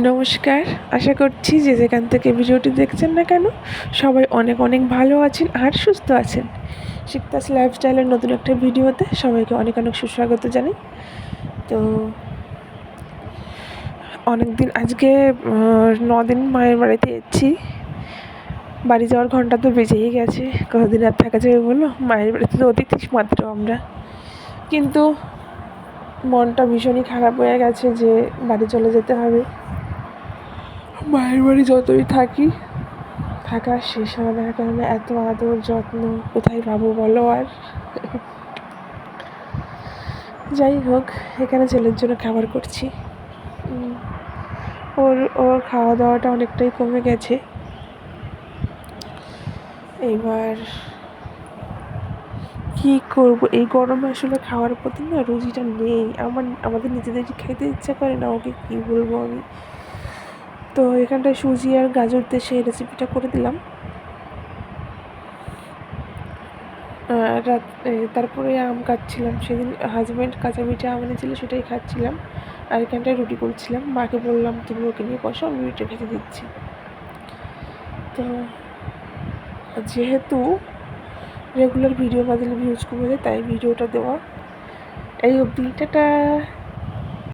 নমস্কার। আশা করছি যে যেখান থেকে ভিডিওটি দেখছেন না কেন সবাই অনেক অনেক ভালো আছেন আর সুস্থ আছেন। শিকতাস লাইফস্টাইলের নতুন একটা ভিডিওতে সবাইকে অনেক অনেক সুস্বাগত জানাই। তো অনেক দিন আজকে 9 দিন মায়ের বাড়িতে এসেছি। বাড়ি যাওয়ার ঘন্টা তো বেজেই গেছে, কতদিন আর থাকা যাবে বলো, মায়ের বাড়িতে তো অতিথি মাত্র আমরা। কিন্তু মনটা ভীষণই খারাপ হয়ে গেছে যে বাড়ি চলে যেতে হবে। মায়ের বাড়ি যতই থাকি থাকা শেষ হবে না, কেননা এত আদর যত্ন কোথায় পাবো বলো। আর যাই হোক, এখানে ছেলের জন্য খাবার করছি। ওর খাওয়া দাওয়াটা অনেকটাই কমে গেছে। এবার কী করবো, এই গরমে আসলে খাওয়ার প্রতি না রুচিটা নেই আমাদের নিজেদের খেতে ইচ্ছা করে না, ওকে কী বলবো আমি। তো এখানটায় সুজি আর গাজর দিয়ে সেই রেসিপিটা করে দিলাম। তারপরে আম কাটছিলাম, সেদিন হাজব্যান্ড কাঁচা মিঠা আম এনেছিল, সেটাই খাচ্ছিলাম। আর এখানটায় রুটি করছিলাম। মাকে বললাম তুমি ওকে নিয়ে বসো, আমি রুটিটা ভেজে দিচ্ছি। তো যেহেতু রেগুলার ভিডিও না দিলে ভিউজ কমে যায়, তাই ভিডিওটা দেওয়া। এই অবধি টাটা।